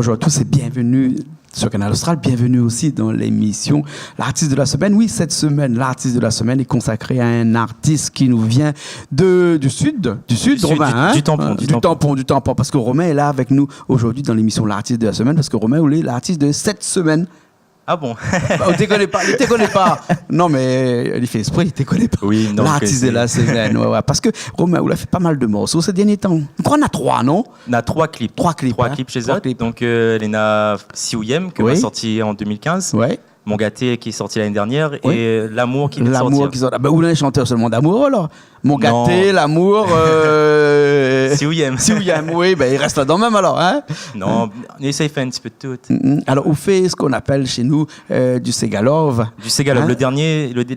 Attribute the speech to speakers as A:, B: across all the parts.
A: Bonjour à tous et bienvenue sur Canal Austral. Bienvenue aussi dans l'émission L'artiste de la semaine. Oui, cette semaine, l'artiste de la semaine est consacré à un artiste qui nous vient du sud, Romain.
B: Du Tampon.
A: Parce que Romain est là avec nous aujourd'hui dans l'émission L'artiste de la semaine. Parce que Romain, il est l'artiste de cette semaine.
B: Ah bon?
A: On ne te connaît pas. Non, mais il fait esprit, il ne te connaît pas.
B: Oui, non.
A: L'artiste de la semaine. Ouais. Parce que Romain, il a fait pas mal de morceaux ces derniers temps. Je crois qu'on a 3, non?
B: On a 3 clips.
A: 3 clips.
B: 3 clips chez eux. Donc, il y a Siouyem, qui est sorti en 2015.
A: Ouais.
B: Mon gâté qui est sorti l'année dernière. Et L'amour qui vient de sortir.
A: L'amour qui sort. Vous êtes chanteur seulement d'amour, alors? Mon gâté, l'amour.
B: Siouyem.
A: Siouyem, oui, il reste là-dedans même, alors. Hein?
B: Non, on essaye de faire un petit peu de tout.
A: Alors, on fait ce qu'on appelle chez nous du Ségalov.
B: Du Ségalov.
A: Hein?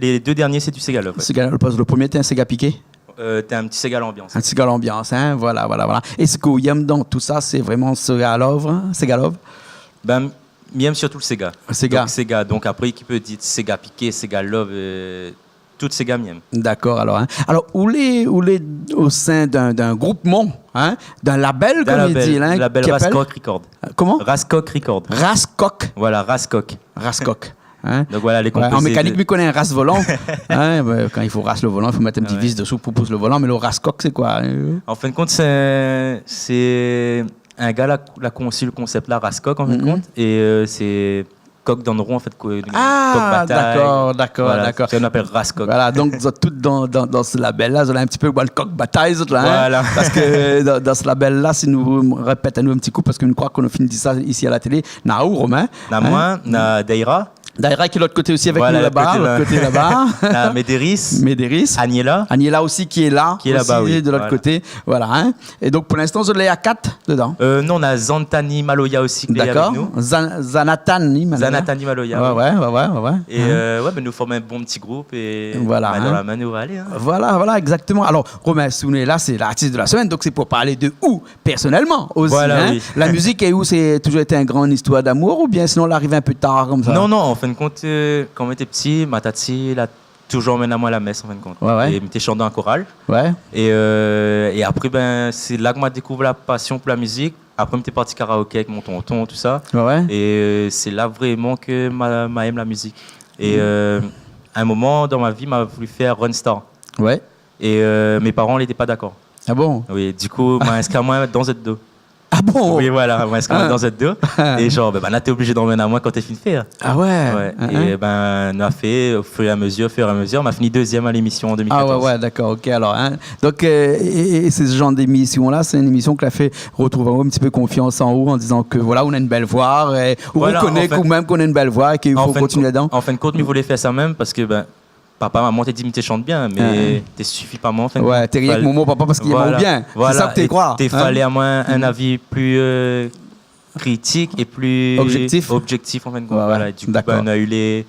B: Les 2 derniers, c'est du Ségalov.
A: Ségalov, le premier, t'es un Séga piqué?
B: T'as un petit Ségal ambiance.
A: Un Ségal ambiance, hein? Voilà. Et ce qu'on aime dans tout ça, c'est vraiment Ségalov, hein? Ségalov?
B: J'aime surtout le Sega.
A: Sega.
B: Donc après, qui peut dire Sega piqué, Sega love, tout Sega m'aime.
A: D'accord, alors. Hein. Alors, où est au sein d'un groupement, hein, d'un label, comme il dit. Hein,
B: label Rascock Record.
A: Comment?
B: Rascock Record.
A: Rascock.
B: Voilà, Rascock.
A: Hein?
B: Donc voilà, les composés.
A: En mécanique, il connaît un ras volant. Hein, quand il faut ras le volant, il faut mettre un petit vis dessous pour pousser le volant. Mais le Rascock, c'est quoi?
B: En fin de compte, c'est un gars l'a conçu le concept là, Rascock en fin de compte, et c'est coq dans le rond en fait. Coq bataille.
A: D'accord.
B: Ça on appelle Rascock.
A: Voilà, donc vous êtes tous dans ce label là, vous avez un petit peu le coq bataille là. Hein,
B: voilà.
A: Parce que dans ce label là, si nous répétons un petit coup, parce que nous crois qu'on a fini de ça ici à la télé, Naou, Romain.
B: Moi, Daïra.
A: Daïra qui est de l'autre côté aussi avec nous là-bas, l'autre côté là-bas.
B: Médéris. Agnella
A: aussi qui est là,
B: qui est là-bas,
A: de l'autre côté. Voilà. Hein. Et donc pour l'instant, vous l'avez à 4 dedans.
B: Non, on a Zantani Maloya aussi qui est avec nous.
A: Zanatani Maloya. Ouais.
B: Et nous formons un bon petit groupe et
A: voilà,
B: dans la main, nous va aller. Hein.
A: Voilà, exactement. Alors, Romain Souné, là, c'est l'artiste de la semaine, donc c'est pour parler de où personnellement aussi.
B: Voilà,
A: hein.
B: oui.
A: La musique est où? C'est toujours été une grande histoire d'amour ou bien sinon on l'arrive un peu tard comme ça?
B: Non, en fin de compte, quand on était petit, ma tati, elle a toujours emmené à moi à la messe en fin de compte.
A: Ouais.
B: Et m'était chanté dans un choral.
A: Ouais.
B: Et après, c'est là que m'a découvert la passion pour la musique. Après, m'était parti karaoké avec mon tonton, tout ça.
A: Ouais.
B: Et c'est là vraiment que m'a aimé la musique. Et à un moment dans ma vie, m'a voulu faire Run Star.
A: Ouais.
B: Et mes parents n'étaient pas d'accord.
A: Ah bon?
B: Oui, du coup, m'a inscrit à moi dans Z2.
A: Ah bon?
B: Oui, voilà, m'a inscrit dans Z2. Et genre, là, t'es obligé d'emmener à moi quand t'es fini de faire.
A: Ah ouais?
B: Et on a fait au fur et à mesure, on a fini 2e à l'émission en 2014.
A: Ah ouais, d'accord, ok. Alors, hein. Donc, et ce genre d'émission-là, c'est une émission qui a fait retrouver un petit peu confiance en haut en disant que voilà, on a une belle voix, et on reconnaît même qu'on a une belle voix et qu'il faut continuer dedans.
B: En fin de compte, il voulait faire ça même parce que, papa, maman, t'es dit, mais tu chantes bien, mais t'es suffit pas moi.
A: Ouais, t'es rien que Momo, papa, parce qu'il est bien.
B: Voilà.
A: C'est ça que t'es croire.
B: T'es fallait à moi un avis plus critique et plus objectif en fin de compte. Voilà. Du coup, on a eu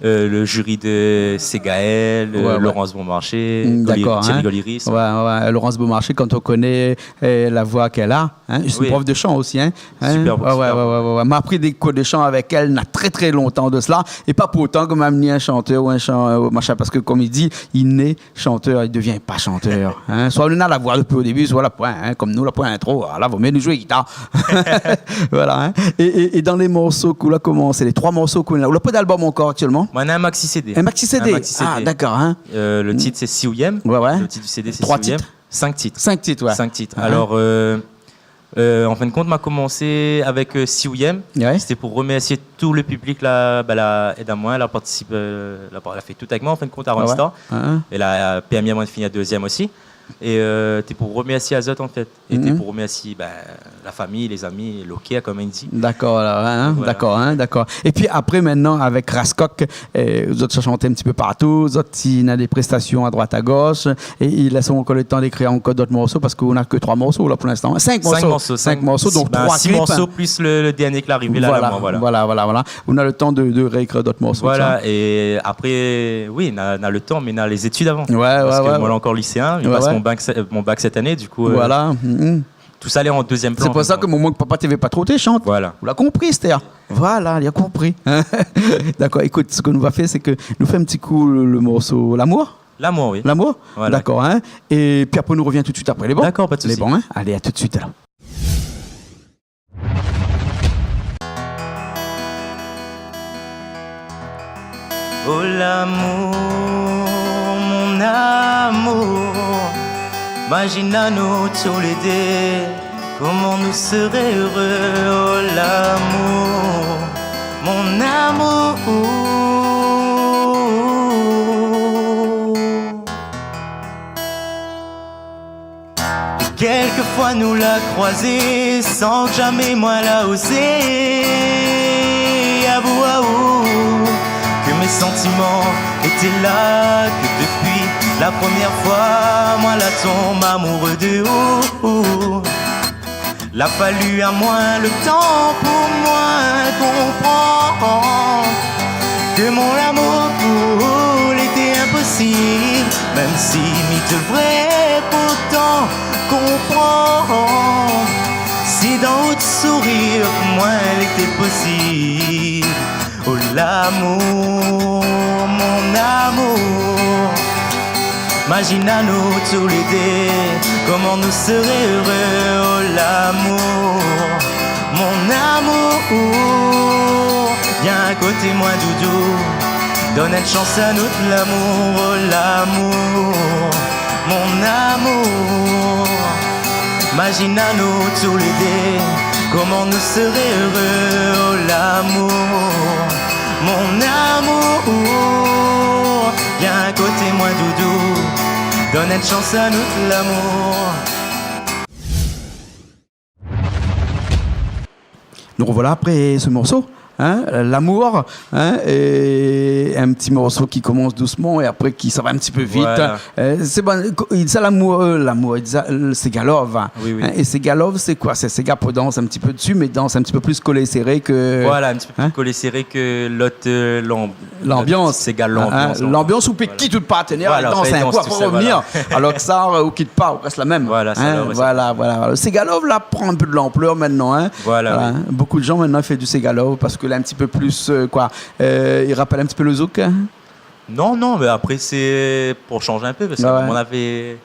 B: le jury de Ségaël, Laurence Beaumarchais, Thierry Goliris.
A: Ouais, Laurence Beaumarchais, quand on connaît la voix qu'elle a, hein, c'est une prof de chant aussi. Hein,
B: super.
A: Ouais. M'a appris des cours de chant avec elle, il y a très très longtemps de cela, et pas pour autant comme amener un chanteur ou un chant, machin, parce que comme il dit, il naît chanteur, il devient pas chanteur. Hein. Soit on a la voix depuis au début, soit la point, hein, comme nous, la point intro, là, vous mieux nous jouer guitare. Voilà. Hein. Et dans les morceaux qu'on a commencé, les 3 morceaux qu'on a, on n'a pas d'album encore actuellement.
B: Moi, on a un maxi CD.
A: Un maxi CD. Ah, d'accord. Hein.
B: Le titre, c'est Siouyem.
A: Ouais.
B: Le titre du CD, c'est
A: 3
B: Siouyem.
A: titres.
B: 5 titres.
A: 5 titres, ouais.
B: 5 titres. Alors, en fin de compte, on a commencé avec Siouyem.
A: Ouais.
B: C'était pour remercier tout le public. Là, elle aide à moi. Elle a participé. Elle a fait tout avec moi, en fin de compte, à Rundstar. Elle a permis à moi de finir 2e aussi. Et t'es pour remercier Azot en fait. Et t'es pour remercier la famille, les amis, Lokia comme il dit.
A: D'accord, hein,
B: voilà.
A: d'accord. Et puis après maintenant avec Rascock, vous autres chanté un petit peu partout, vous autres il y a des prestations à droite à gauche et il laisse encore le temps d'écrire encore d'autres morceaux parce qu'on n'a que 3 morceaux là pour l'instant. 5 morceaux, donc
B: 6 morceaux plus le dernier qui est arrivé là.
A: Voilà. On a le temps de réécrire d'autres morceaux.
B: Voilà, et après, oui, on a le temps, mais on a les études avant.
A: Parce
B: que moi, encore lycéen, il passe mon bac cette année, du coup.
A: Voilà.
B: Tout ça allait en 2e plan.
A: C'est pour ça que mon papa t'avait pas trop chante.
B: Voilà.
A: Vous l'avez compris, Esther. Voilà, il a compris. D'accord, écoute, ce que nous va faire, c'est que nous faisons un petit coup le morceau L'amour.
B: L'amour, oui.
A: L'amour.
B: Voilà.
A: D'accord, hein. Et puis après, nous revient tout de suite après. Les bons.
B: D'accord, pas de souci.
A: Les bons, hein. Allez, à tout de suite alors.
B: Oh l'amour, mon amour, imagine-nous tous les deux, comment nous serions heureux. Oh l'amour, mon amour. Quelquefois nous l'a croisé sans que jamais moi l'a osé. Avoue, avoue que mes sentiments étaient là, que depuis la première fois, moi la tombe amoureux de haut. L'a fallu à moi le temps pour moi comprendre que mon amour pour elle était impossible, même si m'y devrait pourtant comprendre si d'en haut de sourire pour moi elle était possible. Oh l'amour, mon amour, imagine-nous tous les deux, comment nous serions heureux. Oh l'amour, mon amour, viens à côté moi doudou, donne une chance à nous de l'amour. Oh l'amour, mon amour, imagine-nous tous les deux, comment nous serions heureux. Oh l'amour, mon amour, viens à côté moi doudou, donne une chance à nous de l'amour.
A: Nous revoilà après ce morceau. Hein, l'amour, hein, et un petit morceau qui commence doucement et après qui ça va un petit peu vite.
B: Voilà.
A: C'est bon, il dit ça l'amour, il dit ça, Segalov. Hein.
B: Oui, oui.
A: Hein, et Segalov, c'est quoi? C'est Segapo danse un petit peu dessus, mais danse un petit peu plus collé serré que.
B: Voilà, un petit peu plus
A: hein?
B: collé serré que l'autre
A: L'ambiance.
B: Segal l'ambiance.
A: L'ambiance où qui tout le partenaire
B: Voilà,
A: danse un
B: danse,
A: coup
B: tout
A: après
B: ça,
A: revenir. Alors que ça, ou quitte pas, on reste la même.
B: Voilà, ça,
A: hein, voilà. Segalov là prend un peu de l'ampleur maintenant. Hein.
B: Voilà, oui.
A: Hein. Beaucoup de gens maintenant font du Segalov parce que là un petit peu plus il rappelle un petit peu le zouk. Hein.
B: Non, mais après c'est pour changer un peu parce
A: Ouais.
B: qu'on avait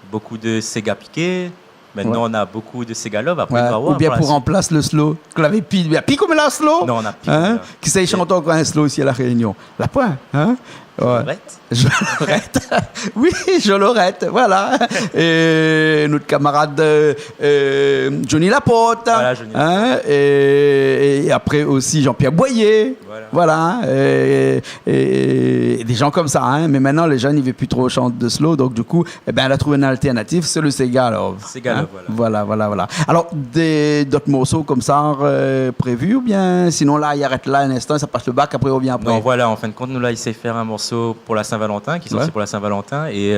B: beaucoup de Sega piqué. Maintenant on a beaucoup de Segalov. Après on va voir.
A: Ou bien pour
B: la suite.
A: remplacer le slow. Que l'avait pile comme la slow.
B: Non, on a pile.
A: Hein. Qui sait chanter encore un slow aussi à la Réunion. La point. Hein. Ouais.
B: Arrête.
A: Jolorette. Oui, Jolorette, voilà. Et notre camarade Johnny Laporte.
B: Voilà, Johnny
A: hein, et après aussi Jean-Pierre Boyer. Voilà. Et des gens comme ça. Hein. Mais maintenant, les jeunes, ils ne veulent plus trop chanter de slow. Donc, du coup, elle a trouvé une alternative. C'est le Segalov.
B: Segalov,
A: hein. Voilà. Alors, d'autres morceaux comme ça prévus ou bien sinon, là, il arrête là un instant, ça passe le bac, après, il revient après.
B: Non, voilà, en fin de compte, nous là, il sait faire un morceau pour la Saint-Valentin, qui est sorti pour la Saint-Valentin. Et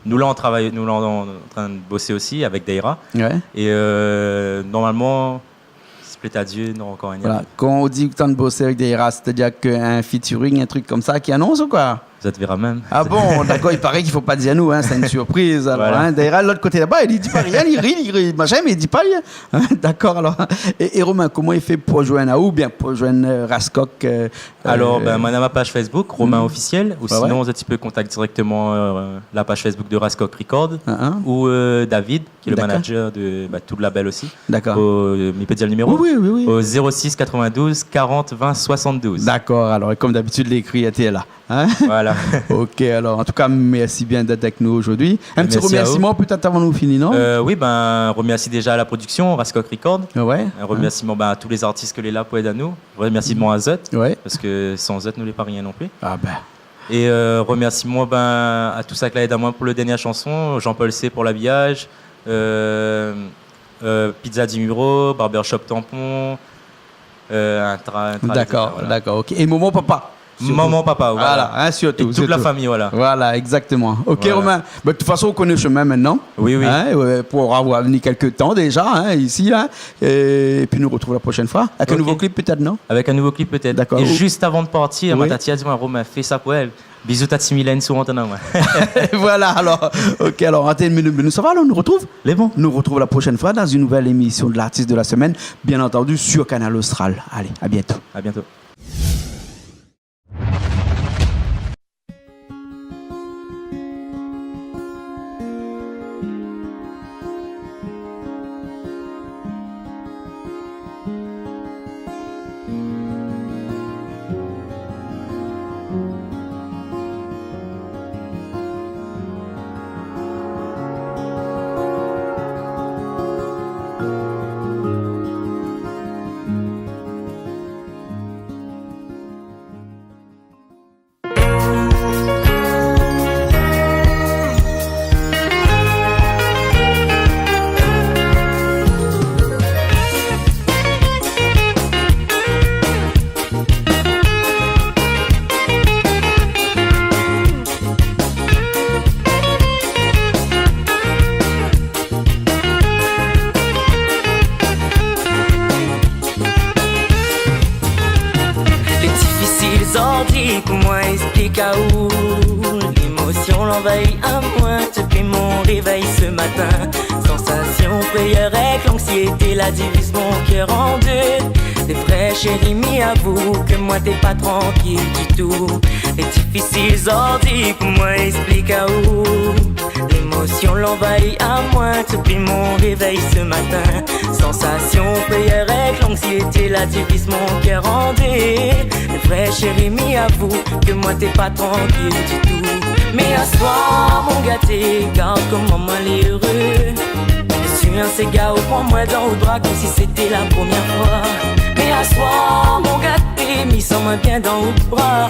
B: nous là, on travaille, nous là, on est en train de bosser aussi avec Daira.
A: Ouais.
B: Et normalement, split à Dieu, non, encore un
A: Voilà. Quand on dit que tu as de bosser avec Daira, c'est-à-dire qu'un featuring, un truc comme ça qui annonce ou quoi?
B: Vous êtes verra même.
A: Ah bon, d'accord, il paraît qu'il ne faut pas dire à nous, hein, c'est une surprise. Alors,
B: Voilà.
A: hein, Daira, de l'autre côté là-bas, il dit pas rien, il rit, machin, mais il dit pas rien. Hein, d'accord, alors. Et Romain, comment il fait pour joindre à ou bien pour joindre Rascock
B: Alors, moi, on a ma page Facebook, Romain Officiel, ou
A: Ouais,
B: sinon, tu peux contacter directement la page Facebook de Rascock Record, ou David, qui est le
A: D'accord.
B: manager de tout le label aussi.
A: D'accord.
B: Il peut dire le numéro?
A: Oui.
B: Au 06 92 40 20 72.
A: D'accord, alors, et comme d'habitude, l'écrit était là. Hein?
B: Voilà.
A: Ok, alors, en tout cas, merci bien d'être avec nous aujourd'hui. Un petit
B: Merci à
A: remerciement peut-être avant nous finir, non?
B: Oui, remercie déjà à la production, Rascock Record.
A: Ouais.
B: Un remerciement à tous les artistes que les là poètent à nous. Remerciement à Zot,
A: Ouais.
B: parce que sans Zot, nous n'est pas rien non plus.
A: Ah ben.
B: Et remerciement à tout ça que là aide à moi pour le dernier chanson, Jean-Paul C pour l'habillage, Pizza di Muro, Barbershop Tampon,
A: D'accord,
B: voilà.
A: d'accord, ok. Et Momo Papa. Surtout.
B: Maman, papa,
A: Voilà, hein, surtout.
B: Et toute la
A: surtout.
B: famille, voilà.
A: Voilà, exactement. Ok,
B: Voilà.
A: Romain. Bah, de toute façon, on connaît le chemin maintenant.
B: Oui.
A: Hein, pour avoir venu quelques temps déjà, hein, ici, là. Et puis nous retrouve la prochaine fois. Avec un
B: Ok.
A: nouveau clip, peut-être, non?
B: Avec un nouveau clip peut-être.
A: D'accord.
B: Et juste avant de partir,
A: Oui.
B: ma tati a dit, Romain, fais ça pour elle. Bisous, Tati Mylène, sur Antonin.
A: Voilà, alors. Ok, alors, nous, ça va, alors, on nous retrouve?
B: Les bons.
A: Nous retrouve la prochaine fois dans une nouvelle émission de l'artiste de la semaine, bien entendu, sur Canal Austral. Allez, à bientôt.
B: À bientôt.
C: ordi, comment explique à où l'émotion l'envahit à moi depuis mon réveil ce matin. Sensation, frayeur avec l'anxiété, la divise mon cœur en deux. C'est vrai chérie, mi avoue que moi t'es pas tranquille du tout. Les difficiles ordi, comment explique à où l'émotion l'envahit à moi depuis mon réveil ce matin. Sensation, frayeur avec l'anxiété, la divise mon cœur en deux. C'est vrai chérie, mi avoue que moi t'es pas tranquille du tout. Mais à soir mon gâté, garde comment moi l'heureux. Je suis un cigare, prends-moi dans le bras comme si c'était la première fois. Mais à soir mon gâté, mis sans moi bien dans le bras.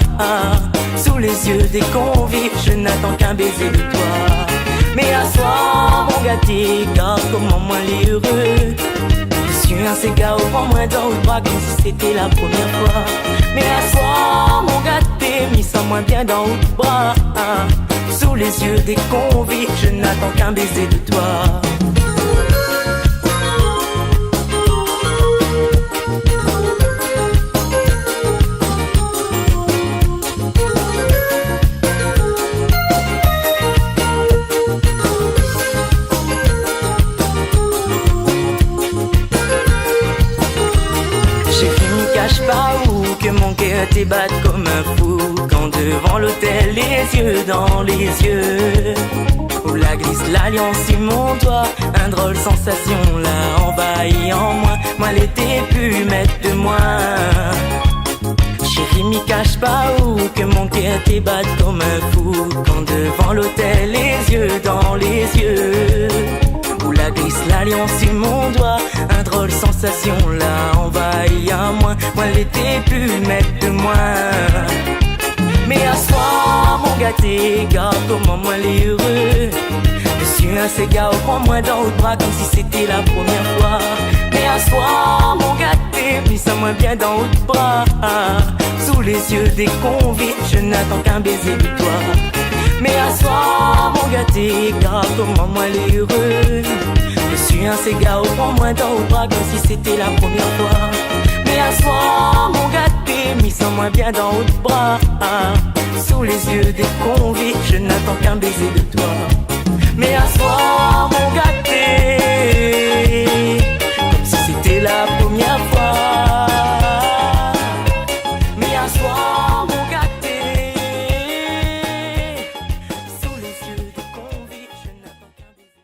C: Sous les yeux des convives, je n'attends qu'un baiser de toi. Mais à soir mon gâté, garde comment moi l'heureux. Je suis un cigare, prends-moi dans le bras comme si c'était la première fois. Mais à soir mon gâté, mis sans moi bien dans le bras. Sous les yeux des convives, je n'attends qu'un baiser de toi. Que mon cœur t'ébatte comme un fou quand devant l'hôtel, les yeux dans les yeux, où la glisse l'alliance sur mon doigt, un drôle sensation l'a envahi en moi. Moi l'été pu mettre de moi. Chérie, m'y cache pas où que mon cœur t'ébatte comme un fou quand devant l'hôtel, les yeux dans les yeux, où la glisse l'alliance sur mon doigt, un drôle sensation l'a envahi à moi. Moi l'été pu mettre de moi. Mais à soir mon gâté, garde comment moi l'heureux. Je suis un cigare, prends-moi dans le bras comme si c'était la première fois. Mais à soir mon gâté, mis ça moi bien dans le bras. Sous les yeux des convives, je n'attends qu'un baiser de toi. Mais à soir mon gâté, garde comment moi l'heureux. Je suis un cigare, prends-moi dans le bras comme si c'était la première fois. Mais à soir mon gâté, mis sans moi bien dans le bras. Sous les yeux des convives, je n'attends qu'un baiser de toi. Mais à soir mon gâté, comme si c'était la première fois. Mais à soir mon gâté, sous les yeux des convives, je n'attends qu'un baiser.